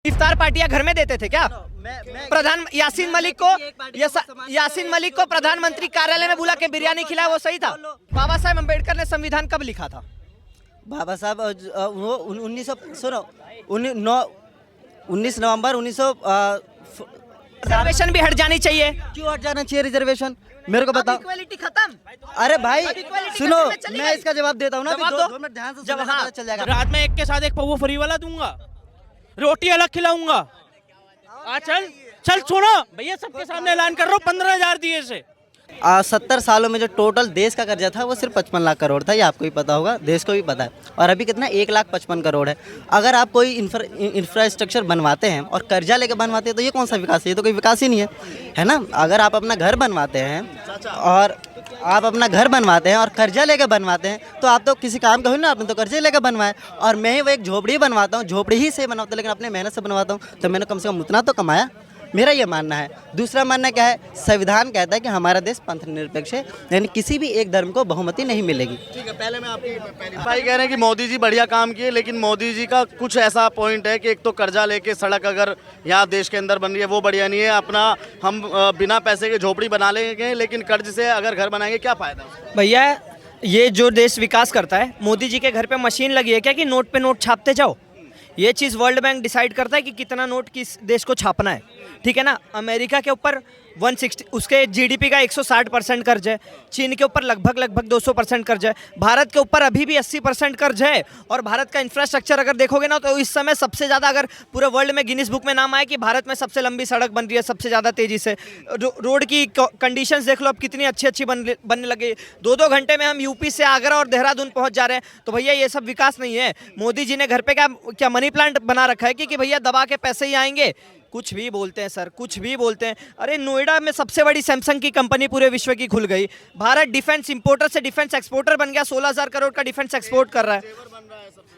इफ्तार पार्टियां घर में देते थे क्या? प्रधान यासीन मलिक को प्रधानमंत्री कार्यालय में बुला के बिरयानी खिलाया, वो सही था? बाबा साहेब अम्बेडकर ने संविधान कब लिखा था? बाबा साहब वो 19 नवंबर 1900। रिजर्वेशन भी हट जानी चाहिए। क्यों हट जाना चाहिए रिजर्वेशन, मेरे को बताओ। इक्वालिटी खत्म। अरे भाई सुनो, चली मैं गई। इसका जवाब देता हूँ ना, जवाब दो दो। मिनट ध्यान से जब सुनना, हाँ। पता चल जाएगा। रात में एक के साथ एक पौवा फ्री वाला दूंगा, रोटी अलग खिलाऊंगा। चल चल छोड़ो भैया, सबके सामने ऐलान कर रहा हूँ 15,000 दिए से। 70 सालों में जो टोटल देश का कर्जा था वो सिर्फ 55 लाख करोड़ था, ये आपको भी पता होगा, देश को भी पता है। और अभी कितना 1,55,000 करोड़ है। अगर आप कोई इंफ्रास्ट्रक्चर बनवाते हैं और कर्जा लेकर बनवाते हैं तो ये कौन सा विकास है? ये तो कोई विकास ही नहीं है ना। अगर आप अपना घर बनवाते हैं और कर्जा लेकर बनवाते हैं तो आप तो किसी काम का हो ना, आपने तो कर्जे लेकर बनवाए। और मैं ही वो एक झोपड़ी बनवाता हूँ, झोपड़ी ही से बनाता हूँ, लेकिन अपने मेहनत से बनवाता हूँ, तो मैंने कम से कम उतना तो कमाया। मेरा ये मानना है। दूसरा मानना क्या है, संविधान कहता है कि हमारा देश पंथ निरपेक्ष है, यानी किसी भी एक धर्म को बहुमति नहीं मिलेगी। ठीक है, पहले मैं आपकी भाई कह रहे हैं कि मोदी जी बढ़िया काम किए, लेकिन मोदी जी का कुछ ऐसा पॉइंट है कि एक तो कर्जा लेके सड़क अगर यहाँ देश के अंदर बन रही है वो बढ़िया नहीं है। अपना हम बिना पैसे के झोपड़ी बना लेंगे, लेकिन कर्ज से अगर घर बनाएंगे क्या फ़ायदा? भैया ये जो देश विकास करता है, मोदी जी के घर पे मशीन लगी है क्या कि नोट पे नोट छापते जाओ? ये चीज़ वर्ल्ड बैंक डिसाइड करता है कि कितना नोट किस देश को छापना है, ठीक है ना। अमेरिका के ऊपर 160 उसके जीडीपी का 160% कर्ज है। चीन के ऊपर लगभग 200% कर्ज है। भारत के ऊपर अभी भी 80% कर्ज है। और भारत का इंफ्रास्ट्रक्चर अगर देखोगे ना तो इस समय सबसे ज़्यादा, अगर पूरे वर्ल्ड में गिनीज बुक में नाम आए कि भारत में सबसे लंबी सड़क बन रही है सबसे ज़्यादा तेज़ी से। रोड की कंडीशंस देख लो अब कितनी अच्छी बनने लगी। 2-2 घंटे में हम यूपी से आगरा और देहरादून पहुँच जा रहे हैं। तो भैया ये सब विकास नहीं है। मोदी जी ने घर पर क्या मनी प्लांट बना रखा है कि भैया दबा के पैसे ही आएंगे? कुछ भी बोलते हैं सर, कुछ भी बोलते हैं। अरे नोएडा में सबसे बड़ी सैमसंग की कंपनी पूरे विश्व की खुल गई। भारत डिफेंस इंपोर्टर से डिफेंस एक्सपोर्टर बन गया। 16,000 करोड़ का डिफेंस एक्सपोर्ट कर रहा है।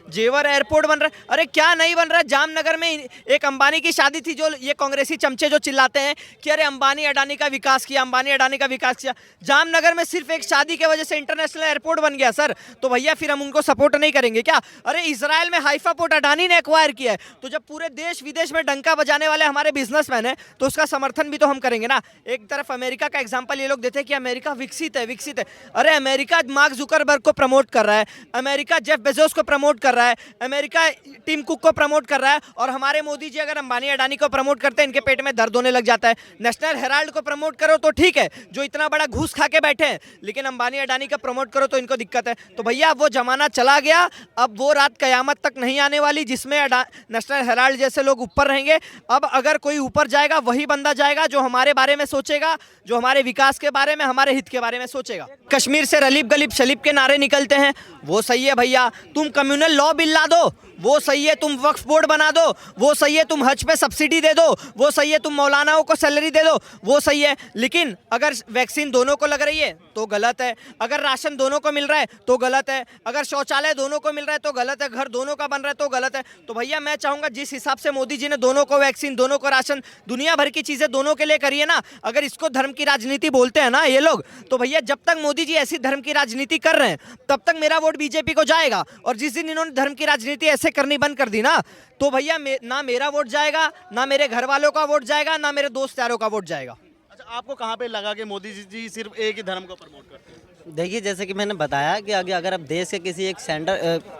जेवर एयरपोर्ट बन रहा है। अरे क्या नहीं बन रहा है? जामनगर में एक अंबानी की शादी थी, जो ये कांग्रेसी चमचे जो चिल्लाते हैं कि अरे अंबानी अडानी का विकास किया, अंबानी अडानी का विकास किया। जामनगर में सिर्फ एक शादी की वजह से इंटरनेशनल एयरपोर्ट बन गया सर। तो भैया फिर हम उनको सपोर्ट नहीं करेंगे क्या? अरे इजराइल में हाइफा पोर्ट अडानी ने एक्वायर किया है। तो जब पूरे देश विदेश में डंका बजाने वाले हमारे बिजनेसमैन हैं तो उसका समर्थन भी तो हम करेंगे ना। एक तरफ अमेरिका का एग्जाम्पल ये लोग देते हैं कि अमेरिका विकसित है। अरे अमेरिका मार्क जुकरबर्ग को प्रमोट कर रहा है, अमेरिका जेफ बेजोस को प्रमोट कर रहा है, अमेरिका टिम कुक को प्रमोट कर रहा है। और हमारे मोदी जी अगर अंबानी अडानी को प्रमोट करते हैं, इनके पेट में दर्द होने लग जाता है। नेशनल हेराल्ड को प्रमोट करो तो ठीक है, जो इतना बड़ा घूस खा के बैठे हैं, लेकिन अंबानी अडानी का प्रमोट करो तो इनको दिक्कत है। तो भैया वो जमाना चला गया। अब वो रात कयामत तक नहीं आने वाली जिसमें नेशनल हेराल्ड जैसे लोग ऊपर रहेंगे। अब अगर कोई ऊपर जाएगा वही बंदा जाएगा जो हमारे बारे में सोचेगा, जो हमारे विकास के बारे में, हमारे हित के बारे में सोचेगा। कश्मीर से रलीब गलीब शलीब के नारे निकलते हैं, वो सही है भैया। तुम कम्युनल लॉ बिल ला दो, वो सही है। तुम वक्फ बोर्ड बना दो, वो सही है। तुम हज पे सब्सिडी दे दो, वो सही है। तुम मौलानाओं को सैलरी दे दो, वो सही है। लेकिन अगर वैक्सीन दोनों को लग रही है तो गलत है। अगर राशन दोनों को मिल रहा है तो गलत है। अगर शौचालय दोनों को मिल रहा है तो गलत है। घर दोनों का बन रहा है तो गलत है। तो भैया मैं चाहूँगा जिस हिसाब से मोदी जी ने दोनों को वैक्सीन, दोनों को राशन, दुनिया भर की चीज़ें दोनों के लिए करिए ना। अगर इसको धर्म की राजनीति बोलते हैं ना ये लोग, तो भैया जब तक मोदी जी ऐसी धर्म की राजनीति कर रहे हैं तब तक मेरा वोट बीजेपी को जाएगा। और जिस दिन इन्होंने धर्म की राजनीति ऐसे करनी बंद कर दी ना, तो भैया ना मेरा वोट जाएगा, ना मेरे घर वालों का वोट जाएगा, ना मेरे दोस्त यारों का वोट जाएगा। अच्छा, आपको कहाँ पे लगा कि मोदी जी सिर्फ एक ही धर्म को प्रमोट करते हैं? देखिए, जैसे कि मैंने बताया कि अगर आप देश के किसी एक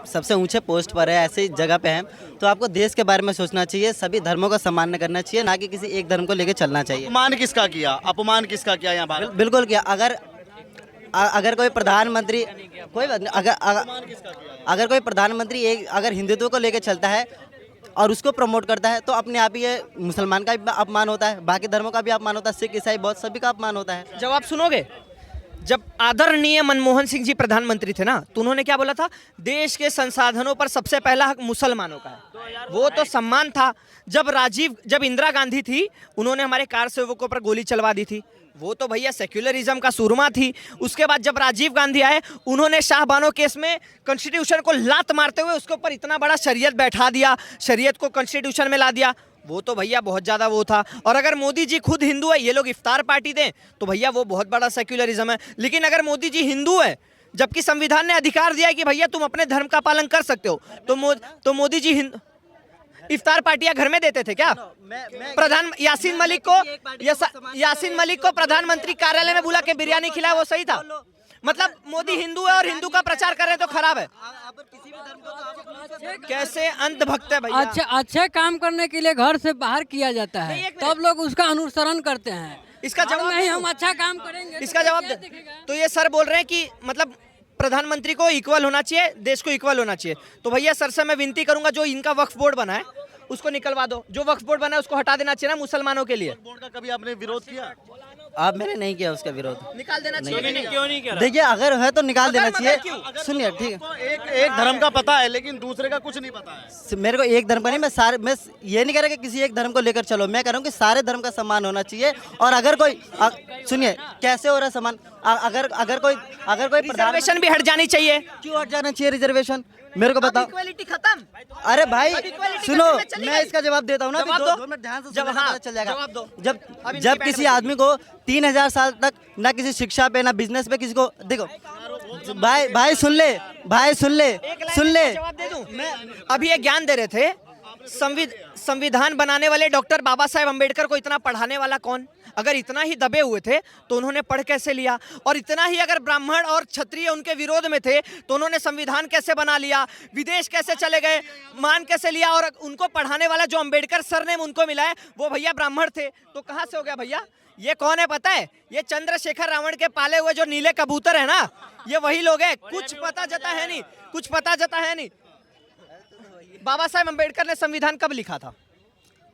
सबसे ऊंचे पोस्ट पर है, ऐसी जगह पे हैं, तो आपको देश के बारे में सोचना चाहिए, सभी धर्मों का सम्मान करना चाहिए, ना कि किसी एक धर्म को लेकर चलना चाहिए। अपमान किसका किया यहाँ भारत? बिल्कुल किया। अगर कोई प्रधानमंत्री, कोई बात नहीं, अगर कोई प्रधानमंत्री अगर हिंदुत्व को लेकर चलता है और उसको प्रमोट करता है तो अपने आप ही ये मुसलमान का भी अपमान होता है, बाकी धर्मों का भी अपमान होता है, सिख ईसाई बौद्ध सभी का अपमान होता है। जवाब सुनोगे? जब आदरणीय मनमोहन सिंह जी प्रधानमंत्री थे ना, तो उन्होंने क्या बोला था? देश के संसाधनों पर सबसे पहला हक मुसलमानों का है। वो तो सम्मान था। जब इंदिरा गांधी थी, उन्होंने हमारे कार सेवकों पर गोली चलवा दी थी, वो तो भैया सेक्युलरिज्म का सूरमा थी। उसके बाद जब राजीव गांधी आए, उन्होंने शाहबानो केस में कॉन्स्टिट्यूशन को लात मारते हुए उसके ऊपर इतना बड़ा शरीयत बैठा दिया, शरीयत को कॉन्स्टिट्यूशन में ला दिया। वो तो भैया बहुत ज़्यादा वो था। और अगर मोदी जी खुद हिंदू है, ये लोग इफ्तार पार्टी दें, तो भैया वो बहुत बड़ा सेक्युलरिज्म है। लेकिन अगर मोदी जी हिंदू है, जबकि संविधान ने अधिकार दिया है कि भैया तुम अपने धर्म का पालन कर सकते हो, तो मोदी जी इफ्तार पार्टियां घर में देते थे क्या? प्रधान यासीन मलिक को यासीन मलिक को प्रधानमंत्री कार्यालय में बुला के बिरयानी खिलाया, वो सही था? मतलब मोदी हिंदू है और हिंदू का प्रचार कर रहे तो खराब है। कैसे अंधभक्त है भैया। अच्छे काम करने के लिए घर से बाहर किया जाता है, नहीं, एक तब लोग उसका अनुसरण करते हैं। इसका जवाब नहीं, दो। हम अच्छा काम करेंगे इसका तो जवाब क्या दे। दिखेगा? तो ये सर बोल रहे हैं कि मतलब प्रधानमंत्री को इक्वल होना चाहिए, देश को इक्वल होना चाहिए। तो भैया सर से मैं विनती करूंगा, जो इनका वक्फ बोर्ड बना है उसको निकलवा दो, जो वक्फ बोर्ड बना है उसको हटा देना चाहिए ना मुसलमानों के लिए। बोर्ड का कभी आपने विरोध किया? आप मैंने नहीं किया उसका विरोध। निकाल देना चाहिए। क्यों नहीं कह देखिए अगर है तो निकाल देना मगर चाहिए। क्यों? सुनिए ठीक है, तो एक धर्म का पता है लेकिन दूसरे का कुछ नहीं पता है। मेरे को एक धर्म का नहीं, मैं ये नहीं कह रहा कि किसी एक धर्म को लेकर चलो, मैं कह रहा हूँ कि सारे धर्म का सम्मान होना चाहिए। और अगर कोई सुनिए कैसे हो रहा है सम्मान, अगर कोई रिजर्वेशन भी हट जानी चाहिए। क्यों हट जाना चाहिए रिजर्वेशन, मेरे को बताओ। इक्वालिटी खत्म। अरे भाई अब equality सुनो, खत्म में चली मैं गई। इसका जवाब देता हूँ ना, जवाब अभी दो। 2 मिनट ध्यान से जब सुनना, हाँ, पता चल जाएगा। जवाब दो। अब जब इनकी जब बैंड किसी बजा। आदमी को 3000 साल तक ना किसी शिक्षा पे ना बिजनेस पे किसी को देखो, भाई सुन ले, सुन ले। जवाब दे दूं मैं? अभी ये ज्ञान दे रहे थे, संविधान बनाने वाले डॉक्टर बाबा साहेब अम्बेडकर को इतना पढ़ाने वाला कौन? अगर इतना ही दबे हुए थे तो उन्होंने पढ़ कैसे लिया? और इतना ही अगर ब्राह्मण और क्षत्रिय उनके विरोध में थे तो उन्होंने संविधान कैसे बना लिया? विदेश कैसे चले गए? मान कैसे लिया? और उनको पढ़ाने वाला जो अम्बेडकर सरनेम उनको मिला है वो भैया ब्राह्मण थे, तो कहाँ से हो गया भैया? ये कौन है पता है? ये चंद्रशेखर रावण के पाले हुए जो नीले कबूतर है ना, ये वही लोग हैं। कुछ पता जता है नहीं, कुछ पता जता है नहीं। बाबा साहेब अम्बेडकर ने संविधान कब लिखा था?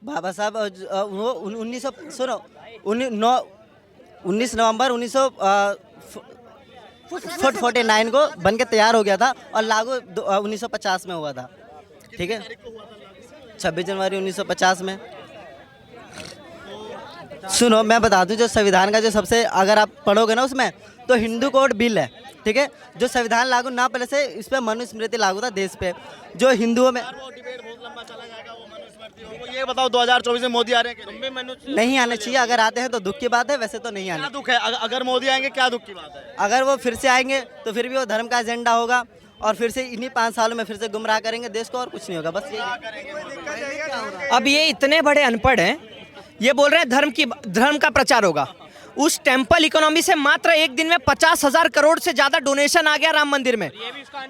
बाबा साहब वो 19 नवंबर 1949 को बन के तैयार हो गया था और लागू 1950 में हुआ था। ठीक है, 26 जनवरी 1950 में। सुनो मैं बता दूं, जो संविधान का जो सबसे अगर आप पढ़ोगे ना उसमें, तो हिंदू कोड बिल है। ठीक है, जो संविधान लागू ना पहले से इस पे मनुस्मृति लागू था देश पे, जो हिंदुओं में वो डिबेट बहुत लंबा चला जाएगा, वो मनुस्मृति हो। वो ये बताओ 2024 में मोदी आ रहे हैं कि नहीं आने चाहिए। अगर आते हैं तो दुख की बात है, वैसे तो नहीं आने। क्या दुख है? अगर मोदी आएंगे क्या दुख की बात है? अगर वो फिर से आएंगे तो फिर भी वो धर्म का एजेंडा होगा और फिर से इन्हीं 5 सालों में फिर से गुमराह करेंगे देश को, और कुछ नहीं होगा। बस यही। अब ये इतने बड़े अनपढ़ हैं, ये बोल रहे हैं धर्म का प्रचार होगा। उस टेम्पल इकोनॉमी से मात्र एक दिन में 50,000 करोड़ से ज्यादा डोनेशन आ गया राम मंदिर में।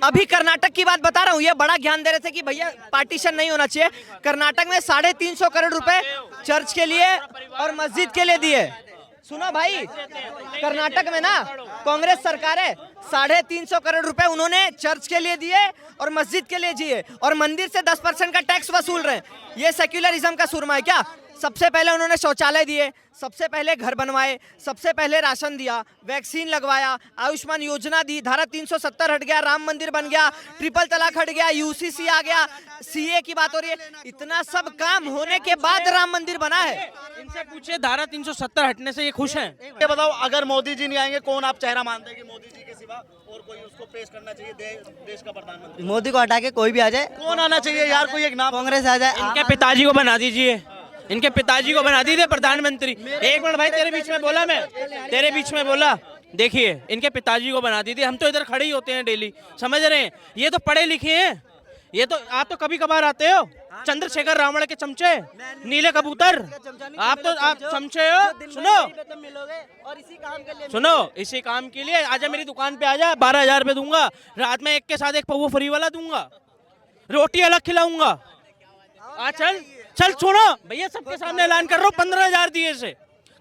अभी कर्नाटक की बात बता रहा हूँ, ये बड़ा ज्ञान दे रहे थे कि भैया पार्टीशन नहीं होना चाहिए। कर्नाटक में 350 करोड़ रुपए चर्च के लिए और मस्जिद के लिए दिए। सुनो भाई, कर्नाटक में ना कांग्रेस सरकार है, 350 करोड़ रुपए उन्होंने चर्च के लिए दिए और मस्जिद के लिए दिए, और मंदिर से 10% का टैक्स वसूल रहे हैं। ये सेक्युलरिज्म का सुरमा है क्या? सबसे पहले उन्होंने शौचालय दिए, सबसे पहले घर बनवाए, सबसे पहले राशन दिया, वैक्सीन लगवाया, आयुष्मान योजना दी, धारा 370 हट गया, राम मंदिर बन गया, ट्रिपल तलाक हट गया, यूसीसी आ गया, सीए की बात हो रही है। इतना सब काम होने के बाद राम मंदिर बना है। इनसे पूछे धारा 370 हटने से ये खुश हैं? ये बताओ, अगर मोदी जी नहीं आएंगे कौन आप चेहरा मानते हैं कि मोदी जी के सिवा और कोई उसको पेश करना चाहिए देश का प्रधानमंत्री? मोदी को हटा के कोई भी आ जाए, कौन आना चाहिए यार? कोई एक नाम। कांग्रेस आ जाए। इनके पिताजी को बना दीजिए, इनके पिताजी को बना दीजिए प्रधानमंत्री। एक मिनट भाई, तेरे बीच में बोला मैं, तेरे बीच में बोला। देखिए, इनके पिताजी को बना दीजिए। हम तो इधर खड़े ही होते हैं डेली, समझ रहे हैं? ये तो पढ़े लिखे हैं, ये तो आप तो कभी कभार आते हो। चंद्रशेखर रावण के चमचे, नीले कबूतर, आप चमचे हो। सुनो, इसी काम के लिए आजा मेरी दुकान पे, आजा, 12,000 रुपए दूंगा, रात में एक के साथ एक पौवा फ्री वाला दूंगा, रोटी अलग खिलाऊंगा। चल छोड़ो भैया, सबके सामने ऐलान कर रहा हूँ, 15,000 दिए से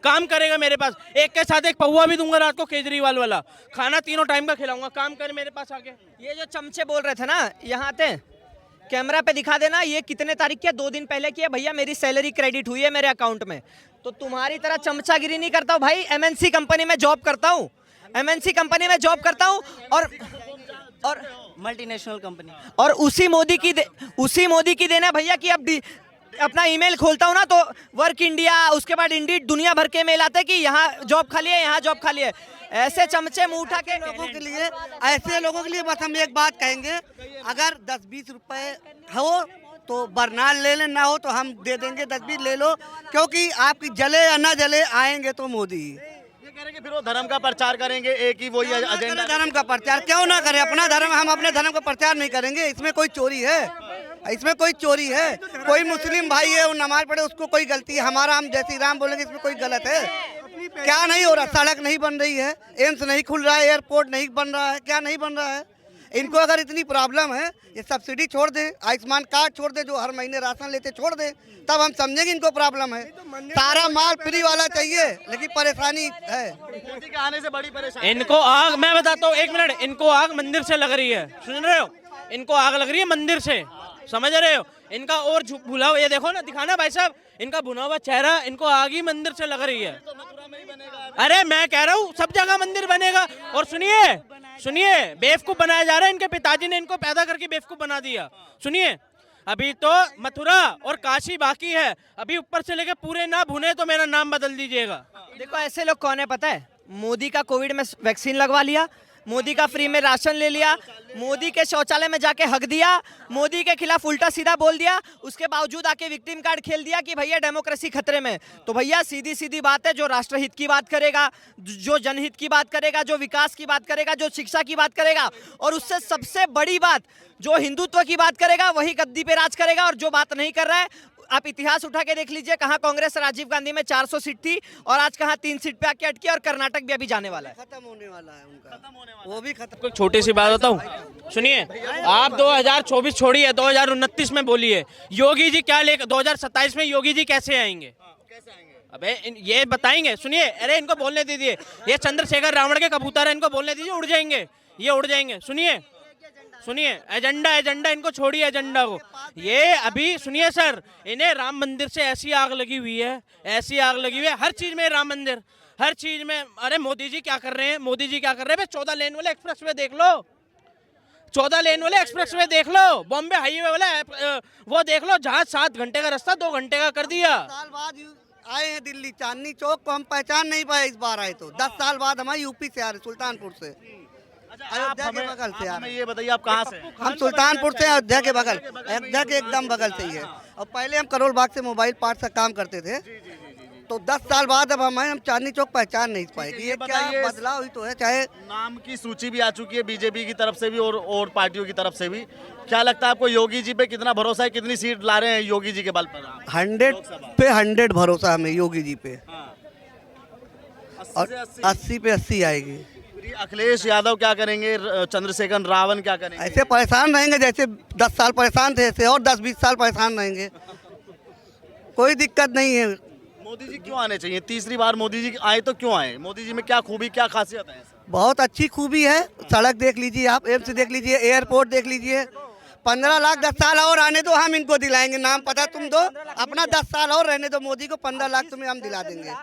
काम करेगा मेरे पास। एक के साथ एक पौवा भी दूंगा रात को, केजरीवाल वाला खाना 3 टाइम का खिलाऊंगा। काम कर मेरे पास आके। ये जो चमचे बोल रहे थे ना, यहाँ आते कैमरा पे दिखा देना, ये कितने तारीख के? 2 दिन पहले की है भैया, मेरी सैलरी क्रेडिट हुई है मेरे अकाउंट में। तो तुम्हारी तरह चमचागिरी नहीं करता हूँ भाई, एमएनसी कंपनी में जॉब करता हूँ, एमएनसी कंपनी में जॉब करता हूँ, और मल्टीनेशनल कंपनी। और उसी मोदी की देना भैया कि अब अपना ईमेल खोलता हूँ ना तो वर्क इंडिया, उसके बाद इंडीड, दुनिया भर के मेल आते हैं कि यहाँ जॉब खाली है, यहाँ जॉब खाली है। ऐसे चमचे मुंह उठा के लोगों के लिए, ऐसे लोगों के लिए बस हम एक बात कहेंगे, अगर 10-20 रुपए हो तो बरनाल ले लें, ना हो तो हम दे देंगे, 10-20 ले लो, क्योंकि आपकी जले या ना जले आएंगे तो मोदी। ये कह रहे हैं कि फिर वो धर्म का प्रचार करेंगे, एक ही वही एजेंडा। धर्म का प्रचार क्यों ना करें? अपना धर्म, हम अपने धर्म का प्रचार नहीं करेंगे, इसमें कोई चोरी है? इसमें कोई चोरी है? कोई मुस्लिम भाई है वो नमाज पढ़े उसको कोई गलती है? हमारा हम जय श्री राम बोलेंगे इसमें कोई गलत है? क्या नहीं हो रहा? सड़क नहीं बन रही है, एम्स नहीं खुल रहा है, एयरपोर्ट नहीं बन रहा है, क्या नहीं बन रहा है? इनको अगर इतनी प्रॉब्लम है ये सब्सिडी छोड़ दें, आयुष्मान कार्ड छोड़ दें, जो हर महीने राशन लेते छोड़ दें, तब हम समझेंगे इनको प्रॉब्लम है। सारा माल फ्री वाला चाहिए लेकिन परेशानी है। मोदी के आने से बड़ी परेशानी। इनको आग, मैं बताता हूँ, एक मिनट, इनको आग मंदिर से लग रही है, सुन रहे हो? इनको आग लग रही है मंदिर से, समझ रहे हो? इनका और भुला हुआ, ये देखो ना, दिखाना भाई साहब, इनका भुना हुआ चेहरा, इनको आग ही मंदिर से लग रही है। अरे मैं कह रहा हूँ सब जगह मंदिर बनेगा। और सुनिए, बेवकूफ बनाया जा रहा है, इनके पिताजी ने इनको पैदा करके बेवकूफ बना दिया। सुनिए, अभी तो मथुरा और काशी बाकी है, अभी ऊपर से लेके पूरे ना भुने तो मेरा नाम बदल दीजिएगा। देखो ऐसे लोग कौन है पता है? मोदी का कोविड में वैक्सीन लगवा लिया, मोदी का फ्री में राशन ले लिया, मोदी के शौचालय में जाके हक दिया, मोदी के खिलाफ उल्टा सीधा बोल दिया, उसके बावजूद आके विक्टिम कार्ड खेल दिया कि भैया डेमोक्रेसी खतरे में। तो भैया सीधी सीधी बात है, जो राष्ट्रहित की बात करेगा, जो जनहित की बात करेगा, जो विकास की बात करेगा, जो शिक्षा की बात करेगा, और उससे सबसे बड़ी बात जो हिंदुत्व की बात करेगा, वही गद्दी पे राज करेगा। और जो बात नहीं कर रहा है, आप इतिहास उठा के देख लीजिए, कहाँ कांग्रेस राजीव गांधी में 400 सीट थी और आज कहाँ 3 सीट पे आके अटकी, और कर्नाटक भी अभी जाने वाला है। खत्म होने वाला है उनका, वो भी खत्म। कोई छोटी सी बात बताऊं, सुनिए, आप 2024 छोड़िए, 2029 में बोलिए, योगी जी क्या लेकर 2027 में योगी जी कैसे आएंगे? अबे ये बताएंगे? सुनिए, अरे इनको बोलने दीजिए, ये चंद्रशेखर रावण के कबूतर है, इनको बोलने दीजिए, उड़ जाएंगे, ये उड़ जाएंगे। सुनिए, एजेंडा इनको छोड़िए, एजेंडा को। ये अभी सुनिए सर, इन्हें राम मंदिर से ऐसी आग लगी हुई है, ऐसी आग लगी हुई है, हर चीज में राम मंदिर, हर चीज में। अरे मोदी जी क्या कर रहे हैं? 14 लेन वाले एक्सप्रेस वे देख लो, 14 लेन वाले एक्सप्रेस वे देख लो, बॉम्बे हाईवे वाला वो देख लो, जहाँ 7 घंटे का रास्ता 2 घंटे का कर दिया। साल बाद आए हैं दिल्ली, चांदनी चौक को हम पहचान नहीं पाए इस बार आए तो। 10 साल बाद हमारे यूपी से आ रहे, सुल्तानपुर से, अयोध्या के बगल से आ रहे। ये बताइए आप कहाँ से? हम सुल्तानपुर से, अयोध्या के बगल, अयोध्या के एकदम बगल से ही है। और पहले हम करोल बाग से मोबाइल पार्ट का काम करते थे, तो 10 साल बाद अब हम चांदनी चौक पहचान नहीं पाए कि ये क्या बदलाव ही तो है। चाहे नाम की सूची भी आ चुकी है बीजेपी की तरफ से भी और पार्टियों की तरफ से भी। क्या लगता है आपको योगी जी पे कितना भरोसा है? कितनी सीट ला रहे हैं योगी जी के बल पर? 100 पे 100 भरोसा हमें योगी जी पे, और 80 पे 80 आएगी। अखिलेश यादव क्या करेंगे? चंद्रशेखर रावण क्या करेंगे? ऐसे परेशान रहेंगे जैसे 10 साल परेशान थे, ऐसे और 10-20 साल परेशान रहेंगे, कोई दिक्कत नहीं है। मोदी जी क्यों आने चाहिए? तीसरी बार मोदी जी आए तो क्यों आए? मोदी जी में क्या खूबी, क्या खासियत है? बहुत अच्छी खूबी है, सड़क देख लीजिए आप, एम्स देख लीजिए, एयरपोर्ट देख लीजिए। 15 लाख 10 साल और आने दो, हम इनको दिलाएंगे। नाम पता तुम दो अपना, 10 साल और रहने दो मोदी को, 15 लाख तुम्हें हम दिला देंगे,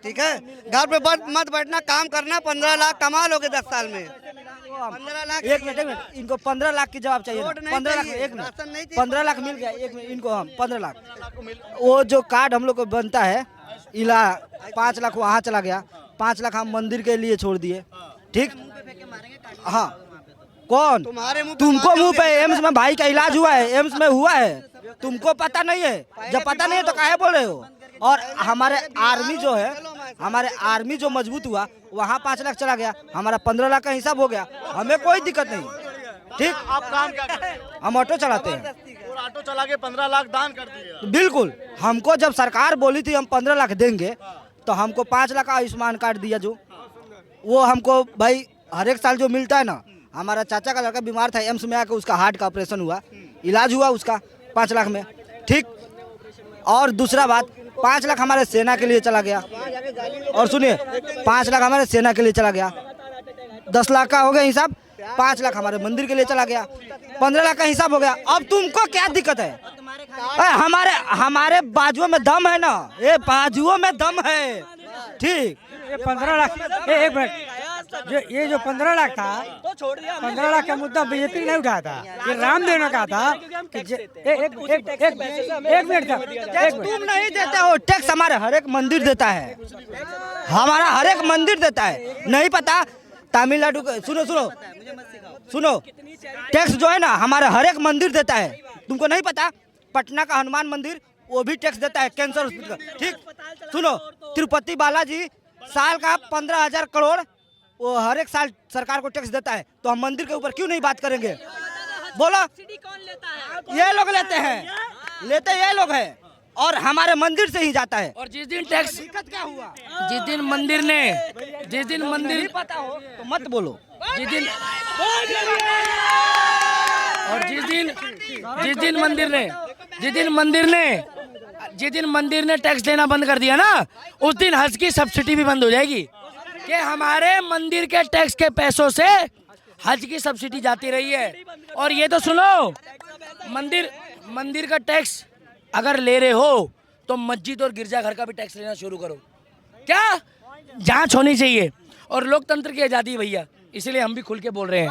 ठीक है? घर पे मत बैठना, काम करना, 15 लाख कमा लोगे 10 साल में। 15 लाख, एक मिनट, इनको 15 लाख की जवाब चाहिए। 15 लाख, एक मिनट, 15 लाख मिल गया, एक मिनट, इनको हम 15 लाख, वो जो कार्ड हम लोग को बनता है, इला 5 लाख वहाँ चला गया, 5 लाख हम मंदिर के लिए छोड़ दिए, ठीक? हाँ, कौन? तुमको मुंह पे एम्स में भाई का इलाज हुआ है, एम्स में हुआ है, तुमको पता नहीं है? जब पता नहीं है तो काहे बोल रहे हो? और हमारे आर्मी जो है, हमारे आर्मी जो मजबूत हुआ, वहाँ 5 लाख चला गया, हमारा 15 लाख का हिसाब हो गया, हमें कोई दिक्कत नहीं, ठीक? आप काम क्या करते हैं? हम ऑटो चलाते हैं, और ऑटो चला के 15 लाख दान कर दिए। बिल्कुल। हमको जब सरकार बोली थी हम 15 लाख देंगे, तो हमको 5 लाख का आयुष्मान कार्ड दिया, जो वो हमको भाई हर एक साल जो मिलता है ना। हमारा चाचा का लड़का बीमार था, एम्स में आकर उसका हार्ट का ऑपरेशन हुआ, इलाज हुआ उसका 5 लाख में, ठीक? और दूसरा बात, 5 लाख हमारे सेना के लिए चला गया, और सुनिए, 5 लाख हमारे सेना के लिए चला गया, 10 लाख का हो गया हिसाब, 5 लाख हमारे मंदिर के लिए चला गया, 15 लाख का हिसाब हो गया। अब तुमको क्या दिक्कत है? हमारे बाजुओं में दम है ना, ये बाजुओं में दम है, ठीक? 15 लाख, एक मिनट, ये जो 15 लाख था, 15 लाख का मुद्दा बीजेपी नहीं उठाया था, ये रामदेव ने कहा था कि एक मिनट था, तुम नहीं देते हो टैक्स, हमारे हर एक मंदिर देता है, हमारा हर एक मंदिर देता है, नहीं पता? तमिलनाडु का सुनो, टैक्स जो है ना हमारे हर एक मंदिर देता है, तुमको नहीं पता? पटना का हनुमान मंदिर वो भी टैक्स देता है, कैंसर हॉस्पिटल, ठीक? सुनो, तिरुपति बालाजी साल का 15,000 करोड़ वो हर एक साल सरकार को टैक्स देता है, तो हम मंदिर के ऊपर क्यों नहीं बात करेंगे? बोलो कौन लेता है? ये लोग लेते हैं, लेते ये लोग हैं और हमारे मंदिर से ही जाता है। और जिस दिन टैक्स दिक्कत क्या हुआ? जिस दिन मंदिर नहीं पता हो तो मत बोलो। जिस दिन और जिस दिन मंदिर ने टैक्स देना बंद कर दिया ना, उस दिन हज की सब्सिडी भी बंद हो जाएगी कि हमारे मंदिर के टैक्स के पैसों से हज की सब्सिडी जाती रही है। और ये तो सुनो, मंदिर का टैक्स अगर ले रहे हो तो मस्जिद और गिरजाघर का भी टैक्स लेना शुरू करो। क्या जांच होनी चाहिए और लोकतंत्र की आज़ादी भैया, इसलिए हम भी खुल के बोल रहे हैं।